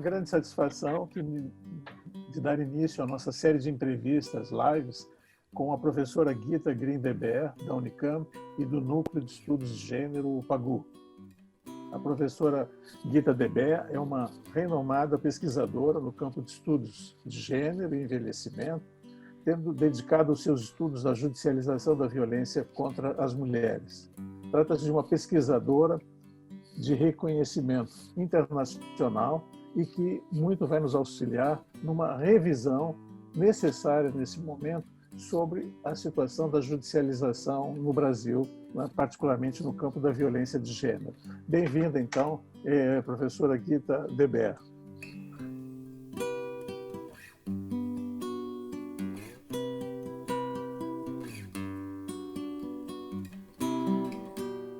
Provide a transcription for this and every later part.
grande satisfação de dar início à nossa série de entrevistas, lives, com a professora Gita Green-Deber, da Unicamp, e do Núcleo de Estudos de Gênero, o PAGU. A professora Gita Deber é uma renomada pesquisadora no campo de estudos de gênero e envelhecimento, tendo dedicado os seus estudos à judicialização da violência contra as mulheres. Trata-se de uma pesquisadora de reconhecimento internacional e que muito vai nos auxiliar numa revisão necessária nesse momento sobre a situação da judicialização no Brasil, particularmente no campo da violência de gênero. Bem-vinda, então, professora Gita Deber.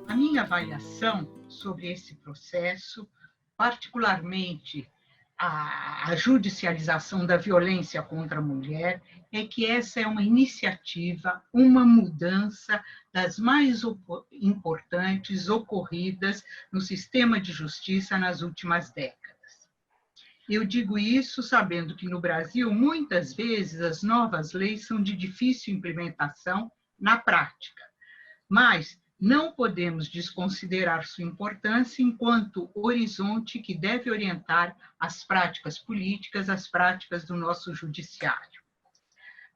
A minha avaliação sobre esse processo, particularmente a judicialização da violência contra a mulher, é que essa é uma iniciativa, uma mudança das mais importantes ocorridas no sistema de justiça nas últimas décadas. Eu digo isso sabendo que no Brasil, muitas vezes, as novas leis são de difícil implementação na prática, mas não podemos desconsiderar sua importância enquanto horizonte que deve orientar as práticas políticas, as práticas do nosso judiciário.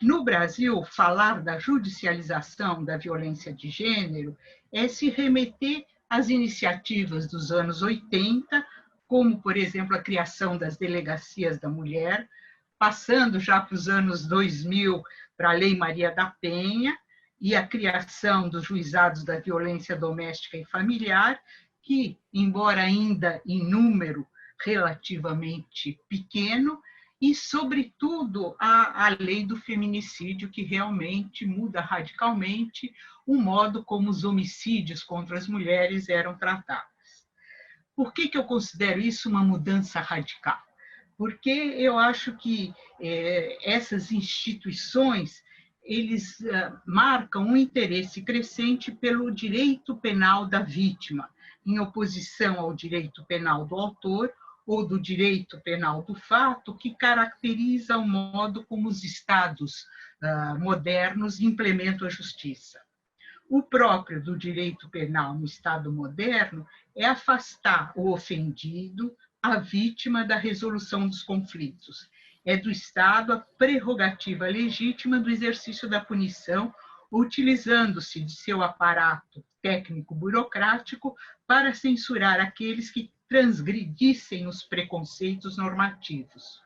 No Brasil, falar da judicialização da violência de gênero é se remeter às iniciativas dos anos 80, como, por exemplo, a criação das delegacias da mulher, passando já para os anos 2000 para a Lei Maria da Penha, e a criação dos juizados da violência doméstica e familiar, que, embora ainda em número relativamente pequeno, e, sobretudo, a lei do feminicídio, que realmente muda radicalmente o modo como os homicídios contra as mulheres eram tratados. Por que eu considero isso uma mudança radical? Porque eu acho que essas instituições eles marcam um interesse crescente pelo direito penal da vítima, em oposição ao direito penal do autor ou do direito penal do fato, que caracteriza o modo como os estados modernos implementam a justiça. O próprio do direito penal no estado moderno é afastar o ofendido, a vítima, da resolução dos conflitos. É do Estado a prerrogativa legítima do exercício da punição, utilizando-se de seu aparato técnico-burocrático para censurar aqueles que transgredissem os preconceitos normativos.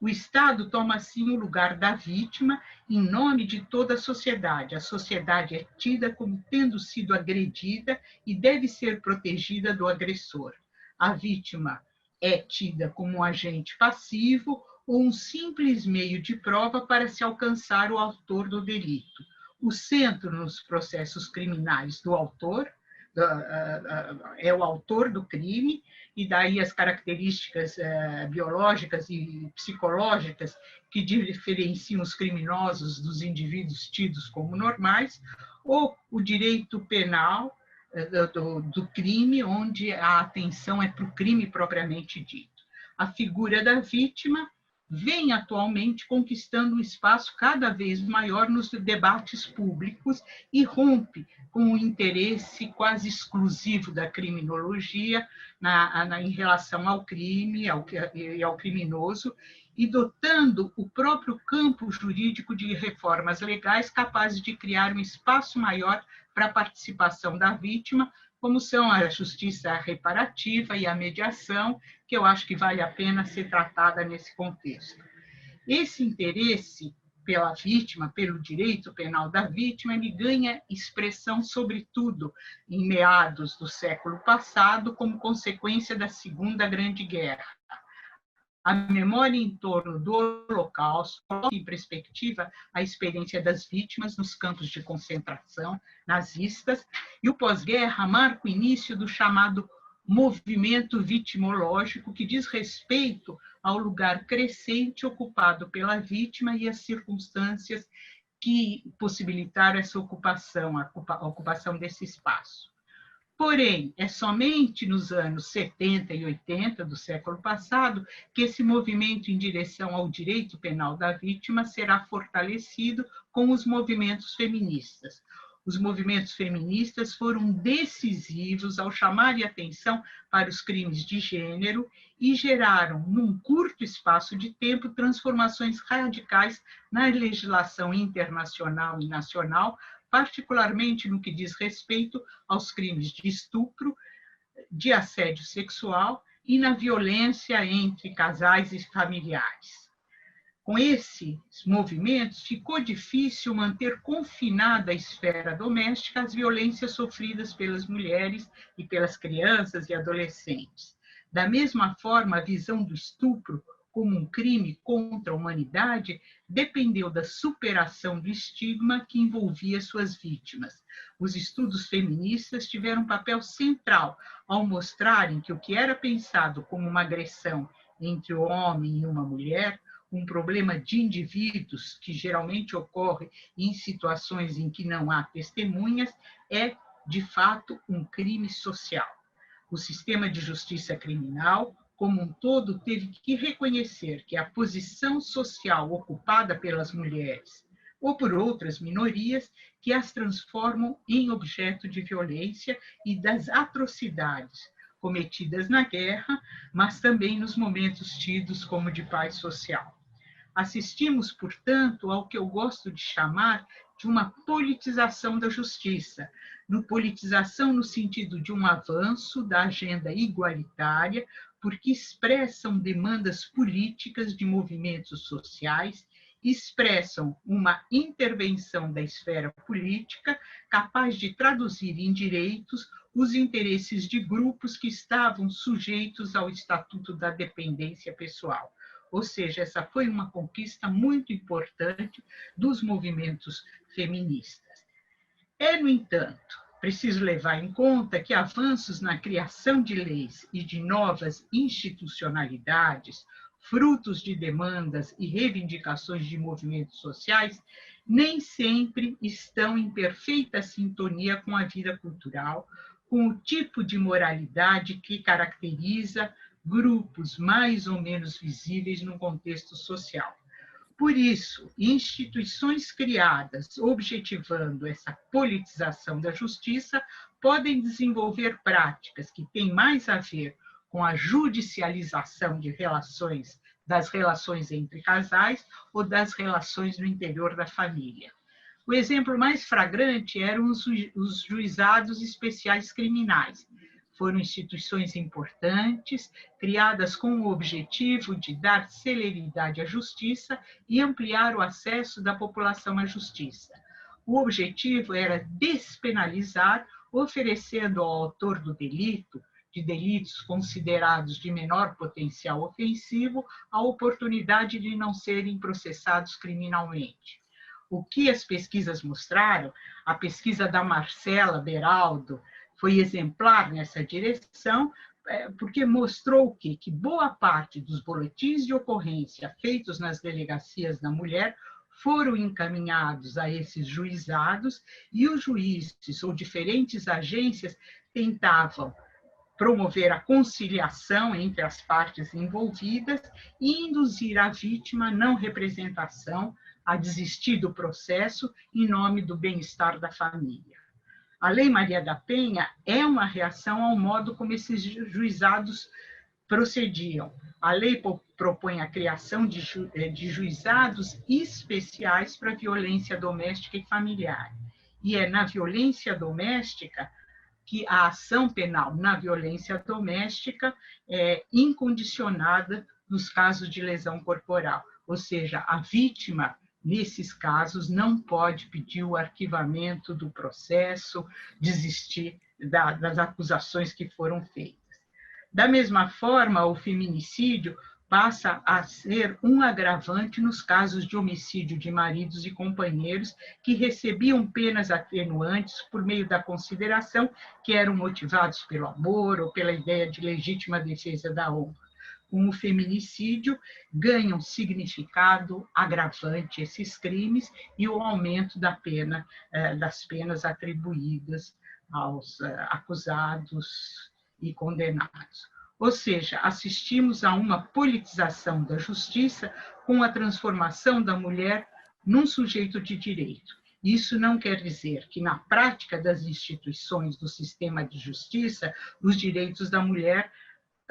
O Estado toma, assim, o lugar da vítima em nome de toda a sociedade. A sociedade é tida como tendo sido agredida e deve ser protegida do agressor. A vítima é tida como um agente passivo ou um simples meio de prova para se alcançar o autor do delito. O centro nos processos criminais do autor é o autor do crime, e daí as características biológicas e psicológicas que diferenciam os criminosos dos indivíduos tidos como normais, ou o direito penal do crime, onde a atenção é para o crime propriamente dito. A figura da vítima vem atualmente conquistando um espaço cada vez maior nos debates públicos e rompe com o interesse quase exclusivo da criminologia em relação ao crime e ao criminoso, e dotando o próprio campo jurídico de reformas legais capazes de criar um espaço maior para a participação da vítima, como são a justiça reparativa e a mediação, que eu acho que vale a pena ser tratada nesse contexto. Esse interesse pela vítima, pelo direito penal da vítima, ele ganha expressão, sobretudo, em meados do século passado, como consequência da Segunda Grande Guerra. A memória em torno do Holocausto coloca em perspectiva a experiência das vítimas nos campos de concentração nazistas, e o pós-guerra marca o início do chamado movimento vitimológico, que diz respeito ao lugar crescente ocupado pela vítima e as circunstâncias que possibilitaram essa ocupação, a ocupação desse espaço. Porém, é somente nos anos 70 e 80 do século passado que esse movimento em direção ao direito penal da vítima será fortalecido com os movimentos feministas. Os movimentos feministas foram decisivos ao chamarem atenção para os crimes de gênero e geraram, num curto espaço de tempo, transformações radicais na legislação internacional e nacional, particularmente no que diz respeito aos crimes de estupro, de assédio sexual e na violência entre casais e familiares. Com esses movimentos, ficou difícil manter confinada a esfera doméstica as violências sofridas pelas mulheres e pelas crianças e adolescentes. Da mesma forma, a visão do estupro como um crime contra a humanidade dependeu da superação do estigma que envolvia suas vítimas. Os estudos feministas tiveram um papel central ao mostrarem que o que era pensado como uma agressão entre o homem e uma mulher, um problema de indivíduos que geralmente ocorre em situações em que não há testemunhas, é, de fato, um crime social. O sistema de justiça criminal, como um todo, teve que reconhecer que a posição social ocupada pelas mulheres ou por outras minorias que as transformam em objeto de violência e das atrocidades cometidas na guerra, mas também nos momentos tidos como de paz social. Assistimos, portanto, ao que eu gosto de chamar de uma politização da justiça, politização no sentido de um avanço da agenda igualitária, porque expressam demandas políticas de movimentos sociais, expressam uma intervenção da esfera política capaz de traduzir em direitos os interesses de grupos que estavam sujeitos ao Estatuto da Dependência Pessoal. Ou seja, essa foi uma conquista muito importante dos movimentos feministas. É, no entanto, preciso levar em conta que avanços na criação de leis e de novas institucionalidades, frutos de demandas e reivindicações de movimentos sociais, nem sempre estão em perfeita sintonia com a vida cultural, com o tipo de moralidade que caracteriza grupos mais ou menos visíveis no contexto social. Por isso, instituições criadas objetivando essa politização da justiça podem desenvolver práticas que têm mais a ver com a judicialização de das relações entre casais ou das relações no interior da família. O exemplo mais flagrante eram os juizados especiais criminais. Foram instituições importantes, criadas com o objetivo de dar celeridade à justiça e ampliar o acesso da população à justiça. O objetivo era despenalizar, oferecendo ao autor do delito, de delitos considerados de menor potencial ofensivo, a oportunidade de não serem processados criminalmente. O que as pesquisas mostraram, a pesquisa da Marcela Beraldo, foi exemplar nessa direção, porque mostrou que boa parte dos boletins de ocorrência feitos nas delegacias da mulher foram encaminhados a esses juizados e os juízes ou diferentes agências tentavam promover a conciliação entre as partes envolvidas e induzir a vítima à não representação, a desistir do processo em nome do bem-estar da família. A Lei Maria da Penha é uma reação ao modo como esses juizados procediam. A lei propõe a criação de juizados especiais para violência doméstica e familiar. E é na violência doméstica que a ação penal na violência doméstica é incondicionada nos casos de lesão corporal. Ou seja, a vítima, nesses casos, não pode pedir o arquivamento do processo, desistir das acusações que foram feitas. Da mesma forma, o feminicídio passa a ser um agravante nos casos de homicídio de maridos e companheiros que recebiam penas atenuantes por meio da consideração que eram motivados pelo amor ou pela ideia de legítima defesa da honra. Com o feminicídio, ganham significado agravante esses crimes e o aumento das penas atribuídas aos acusados e condenados. Ou seja, assistimos a uma politização da justiça com a transformação da mulher num sujeito de direito. Isso não quer dizer que, na prática das instituições do sistema de justiça, os direitos da mulher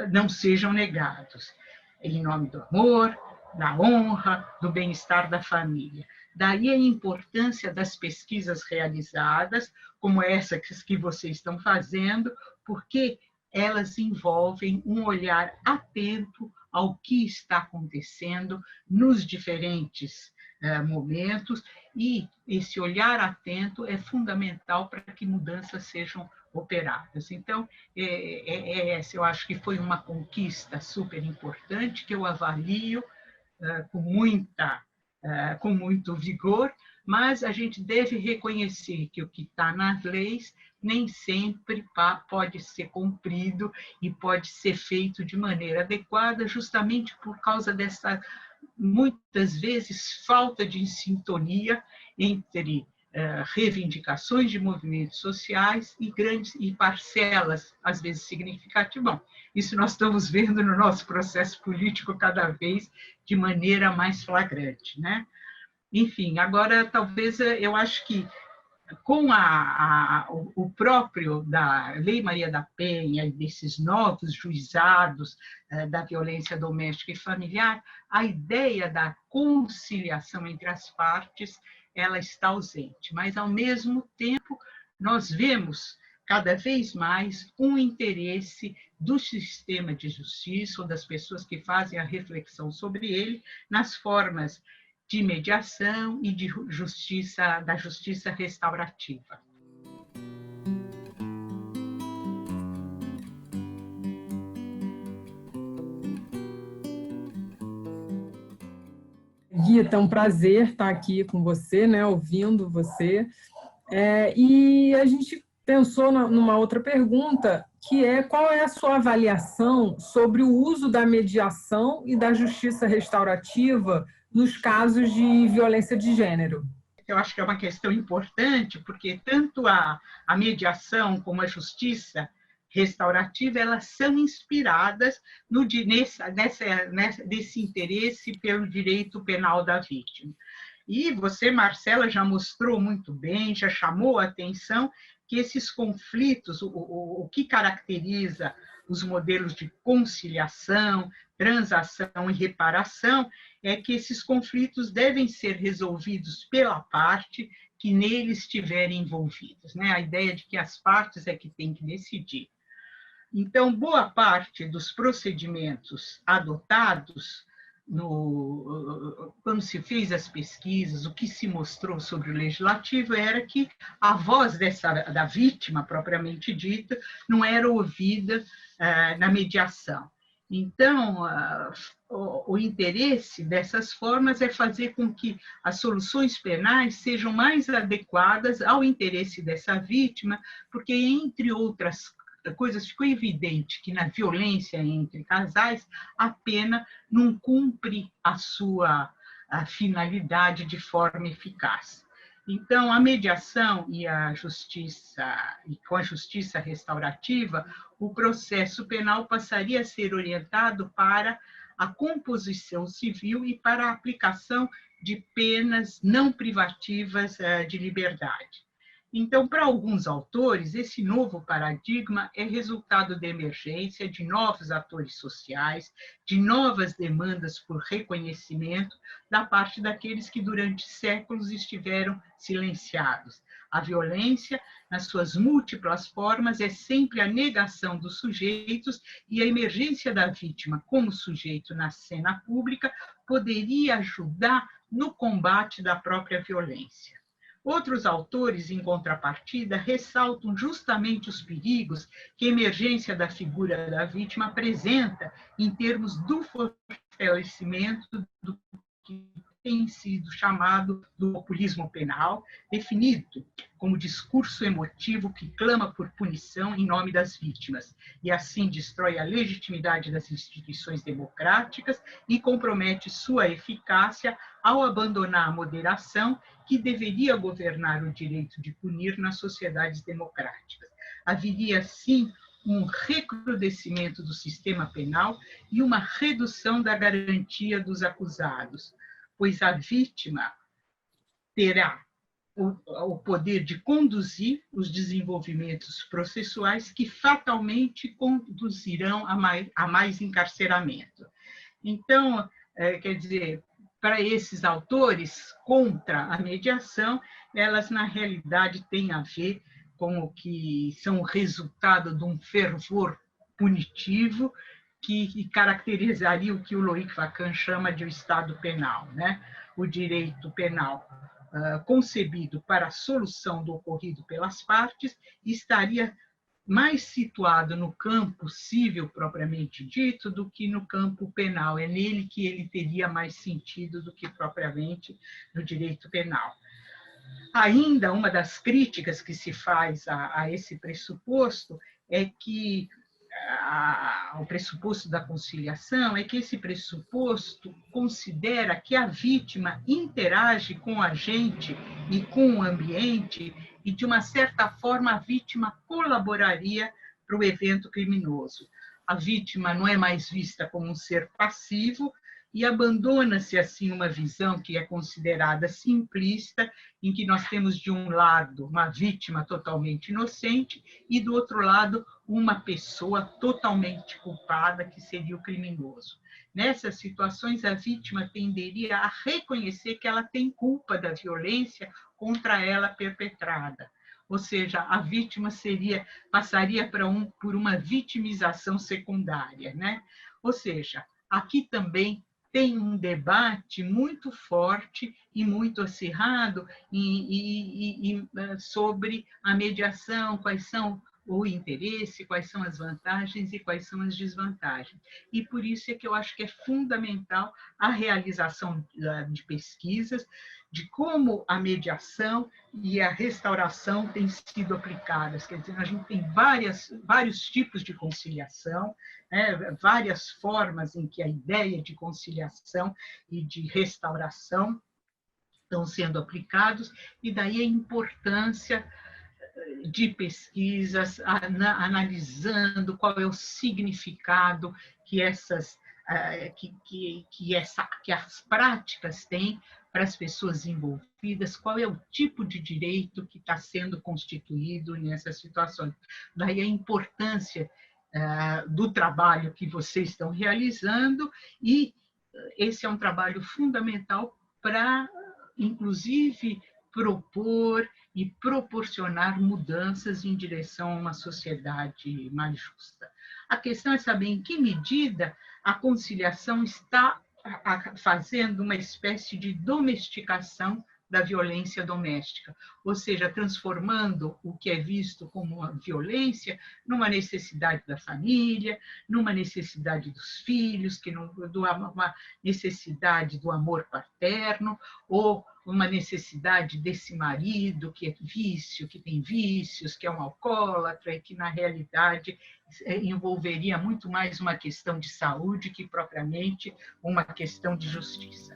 não sejam negados, em nome do amor, da honra, do bem-estar da família. Daí a importância das pesquisas realizadas, como essa que vocês estão fazendo, porque elas envolvem um olhar atento ao que está acontecendo nos diferentes momentos, e esse olhar atento é fundamental para que mudanças sejam operadas. Então, essa eu acho que foi uma conquista super importante, que eu avalio com muito vigor, mas a gente deve reconhecer que o que está nas leis nem sempre pode ser cumprido e pode ser feito de maneira adequada, justamente por causa dessa, muitas vezes, falta de sintonia entre reivindicações de movimentos sociais e parcelas, às vezes significativas. Bom, isso nós estamos vendo no nosso processo político cada vez de maneira mais flagrante, né? Enfim, agora talvez eu acho que com o próprio da Lei Maria da Penha e desses novos juizados da violência doméstica e familiar, a ideia da conciliação entre as partes ela está ausente, mas ao mesmo tempo nós vemos cada vez mais um interesse do sistema de justiça ou das pessoas que fazem a reflexão sobre ele nas formas de mediação e de da justiça restaurativa. Guita, é um prazer estar aqui com você, né, ouvindo você. E a gente pensou numa outra pergunta, que é qual é a sua avaliação sobre o uso da mediação e da justiça restaurativa nos casos de violência de gênero? Eu acho que é uma questão importante, porque tanto a mediação como a justiça restaurativa, elas são inspiradas nesse interesse pelo direito penal da vítima. E você, Marcela, já mostrou muito bem, já chamou a atenção que esses conflitos, o que caracteriza os modelos de conciliação, transação e reparação, é que esses conflitos devem ser resolvidos pela parte que neles estiverem envolvidas, né? A ideia de que as partes é que têm que decidir. Então, boa parte dos procedimentos adotados quando se fez as pesquisas, o que se mostrou sobre o legislativo era que a voz da vítima, propriamente dita, não era ouvida na mediação. Então, o interesse dessas formas é fazer com que as soluções penais sejam mais adequadas ao interesse dessa vítima, porque, entre outras coisas, ficou evidente que na violência entre casais a pena não cumpre a sua finalidade de forma eficaz. Então, a mediação e com a justiça restaurativa, o processo penal passaria a ser orientado para a composição civil e para a aplicação de penas não privativas de liberdade. Então, para alguns autores, esse novo paradigma é resultado da emergência de novos atores sociais, de novas demandas por reconhecimento da parte daqueles que durante séculos estiveram silenciados. A violência, nas suas múltiplas formas, é sempre a negação dos sujeitos, e a emergência da vítima como sujeito na cena pública poderia ajudar no combate da própria violência. Outros autores, em contrapartida, ressaltam justamente os perigos que a emergência da figura da vítima apresenta em termos do fortalecimento do que tem sido chamado do populismo penal, definido como discurso emotivo que clama por punição em nome das vítimas, e assim destrói a legitimidade das instituições democráticas e compromete sua eficácia ao abandonar a moderação que deveria governar o direito de punir nas sociedades democráticas. haveria, sim, um recrudescimento do sistema penal e uma redução da garantia dos acusados, pois a vítima terá o poder de conduzir os desenvolvimentos processuais que fatalmente conduzirão a mais encarceramento. Então, quer dizer, para esses autores, contra a mediação, elas, na realidade, têm a ver com o que são o resultado de um fervor punitivo que caracterizaria o que o Loïc Facan chama de o Estado penal, né? O direito penal concebido para a solução do ocorrido pelas partes estaria mais situado no campo civil propriamente dito do que no campo penal. É nele que ele teria mais sentido do que propriamente no direito penal. Ainda uma das críticas que se faz a esse pressuposto é que o pressuposto da conciliação é que esse pressuposto considera que a vítima interage com o agente e com o ambiente e, de uma certa forma, a vítima colaboraria para o evento criminoso. A vítima não é mais vista como um ser passivo e abandona-se, assim, uma visão que é considerada simplista, em que nós temos, de um lado, uma vítima totalmente inocente e, do outro lado, uma pessoa totalmente culpada, que seria o criminoso. Nessas situações, a vítima tenderia a reconhecer que ela tem culpa da violência contra ela perpetrada. Ou seja, a vítima passaria por uma vitimização secundária, né? Ou seja, aqui também tem um debate muito forte e muito acirrado sobre a mediação, quais são o interesse, quais são as vantagens e quais são as desvantagens. E por isso é que eu acho que é fundamental a realização de pesquisas de como a mediação e a restauração têm sido aplicadas. Quer dizer, a gente tem vários tipos de conciliação, né, várias formas em que a ideia de conciliação e de restauração estão sendo aplicados, e daí a importância de pesquisas, analisando qual é o significado que as práticas têm para as pessoas envolvidas, qual é o tipo de direito que está sendo constituído nessas situações. Daí a importância do trabalho que vocês estão realizando, e esse é um trabalho fundamental para, inclusive, propor e proporcionar mudanças em direção a uma sociedade mais justa. A questão é saber em que medida a conciliação está fazendo uma espécie de domesticação da violência doméstica, ou seja, transformando o que é visto como uma violência numa necessidade da família, numa necessidade dos filhos, uma necessidade do amor paterno, ou uma necessidade desse marido que é vício, que tem vícios, que é um alcoólatra, e que, na realidade, envolveria muito mais uma questão de saúde que propriamente uma questão de justiça.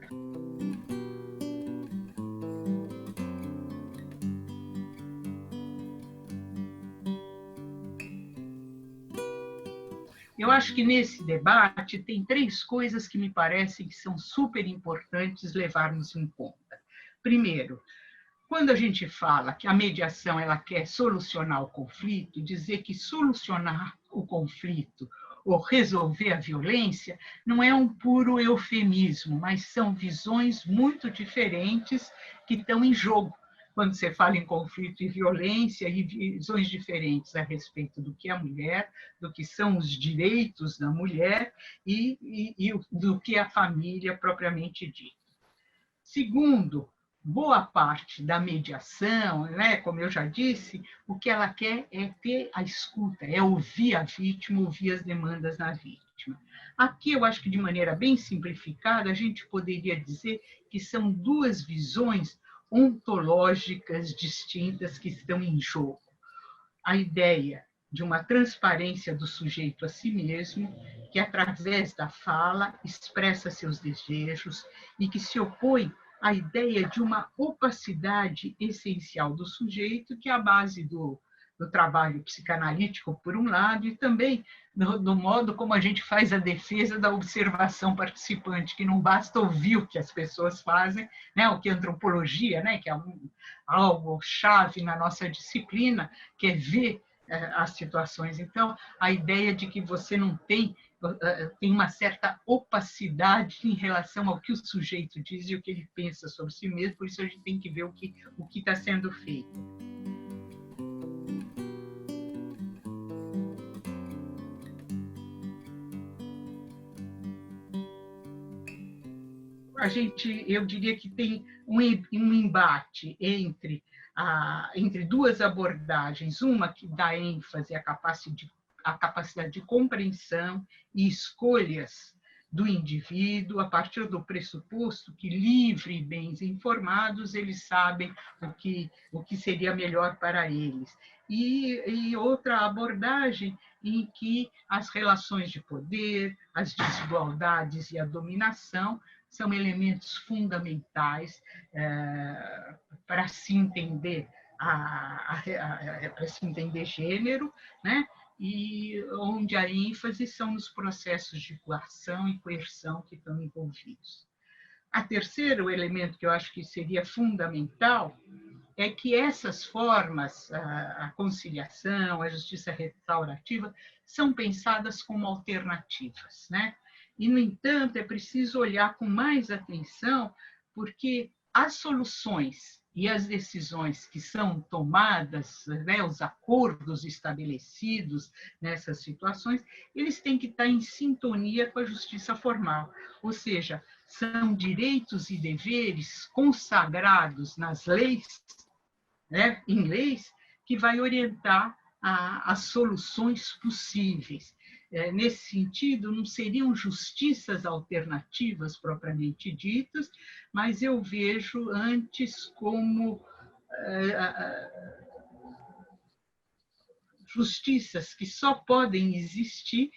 Eu acho que nesse debate tem 3 coisas que me parecem que são super importantes levarmos em conta. Primeiro, quando a gente fala que a mediação ela quer solucionar o conflito, dizer que solucionar o conflito ou resolver a violência não é um puro eufemismo, mas são visões muito diferentes que estão em jogo quando você fala em conflito e violência, e visões diferentes a respeito do que é a mulher, do que são os direitos da mulher e do que é a família propriamente dita. Segundo, boa parte da mediação, né, como eu já disse, o que ela quer é ter a escuta, é ouvir a vítima, ouvir as demandas da vítima. Aqui, eu acho que, de maneira bem simplificada, a gente poderia dizer que são 2 visões ontológicas distintas que estão em jogo. A ideia de uma transparência do sujeito a si mesmo, que, através da fala, expressa seus desejos e que se opõe à ideia de uma opacidade essencial do sujeito, que é a base do trabalho psicanalítico, por um lado, e também do modo como a gente faz a defesa da observação participante, que não basta ouvir o que as pessoas fazem, né, o que é antropologia, né, que é algo chave na nossa disciplina, que é ver as situações. Então, a ideia de que você não tem uma certa opacidade em relação ao que o sujeito diz e o que ele pensa sobre si mesmo, por isso a gente tem que ver o que está sendo feito. Eu diria que tem um embate entre duas abordagens, uma que dá ênfase à capacidade de compreensão e escolhas do indivíduo, a partir do pressuposto que, livre e bem informados, eles sabem o que seria melhor para eles. E outra abordagem em que as relações de poder, as desigualdades e a dominação são elementos fundamentais para se entender para se entender gênero, né? E onde a ênfase são nos processos de coação e coerção que estão envolvidos. A terceiro elemento que eu acho que seria fundamental é que essas formas, a conciliação, a justiça restaurativa, são pensadas como alternativas, né? E, no entanto, é preciso olhar com mais atenção, porque as soluções e as decisões que são tomadas, né, os acordos estabelecidos nessas situações, eles têm que estar em sintonia com a justiça formal, ou seja, são direitos e deveres consagrados nas leis, né, em leis, que vai orientar as soluções possíveis. Nesse sentido, não seriam justiças alternativas propriamente ditas, mas eu vejo antes como justiças que só podem existir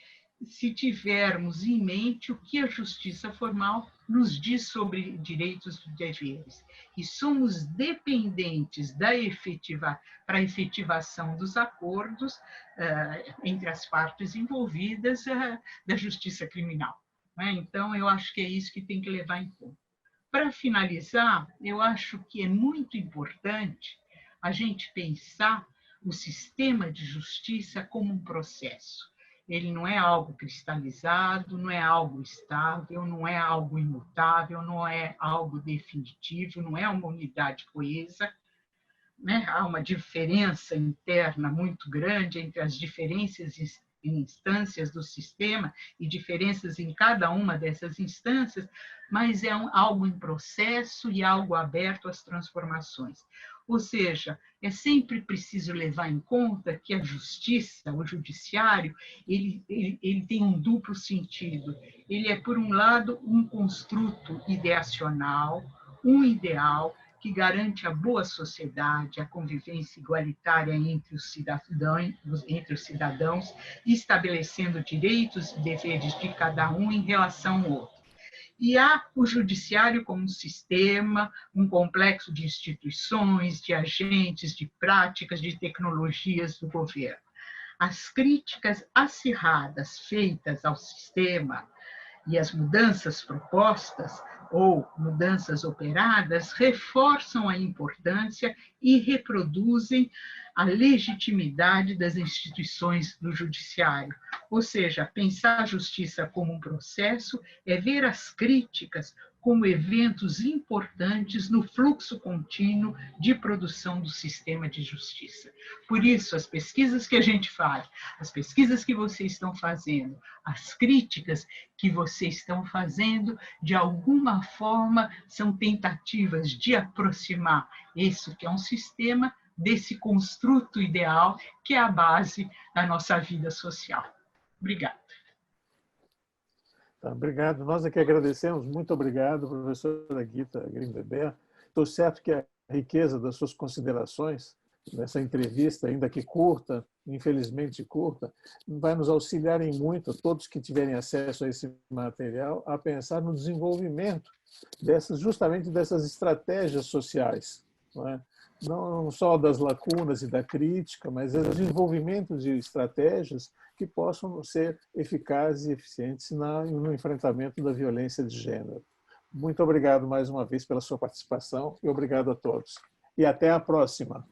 se tivermos em mente o que a justiça formal nos diz sobre direitos e deveres. E somos dependentes para a efetivação dos acordos entre as partes envolvidas da justiça criminal. Então, eu acho que é isso que tem que levar em conta. Para finalizar, eu acho que é muito importante a gente pensar o sistema de justiça como um processo. Ele não é algo cristalizado, não é algo estável, não é algo imutável, não é algo definitivo, não é uma unidade coesa, né? Há uma diferença interna muito grande entre as diferentes instâncias do sistema e diferenças em cada uma dessas instâncias, mas é algo em processo e algo aberto às transformações. Ou seja, é sempre preciso levar em conta que a justiça, o judiciário, ele tem um duplo sentido. Ele é, por um lado, um construto ideacional, um ideal que garante a boa sociedade, a convivência igualitária entre os cidadãos, estabelecendo direitos e deveres de cada um em relação ao outro. E há o judiciário como um sistema, um complexo de instituições, de agentes, de práticas, de tecnologias do governo. As críticas acirradas feitas ao sistema e as mudanças propostas ou mudanças operadas reforçam a importância e reproduzem a legitimidade das instituições do judiciário. Ou seja, pensar a justiça como um processo é ver as críticas como eventos importantes no fluxo contínuo de produção do sistema de justiça. Por isso, as pesquisas que a gente faz, as pesquisas que vocês estão fazendo, as críticas que vocês estão fazendo, de alguma forma, são tentativas de aproximar isso que é um sistema desse construto ideal que é a base da nossa vida social. Obrigada. Tá, obrigado. Nós aqui agradecemos. Muito obrigado, professora Guita Grindeber. Estou certo que a riqueza das suas considerações nessa entrevista, ainda que curta, infelizmente curta, vai nos auxiliar em muito, todos que tiverem acesso a esse material, a pensar no desenvolvimento justamente dessas estratégias sociais, não é? não só das lacunas e da crítica, mas o desenvolvimento de estratégias que possam ser eficazes e eficientes no enfrentamento da violência de gênero. Muito obrigado mais uma vez pela sua participação e obrigado a todos. E até a próxima.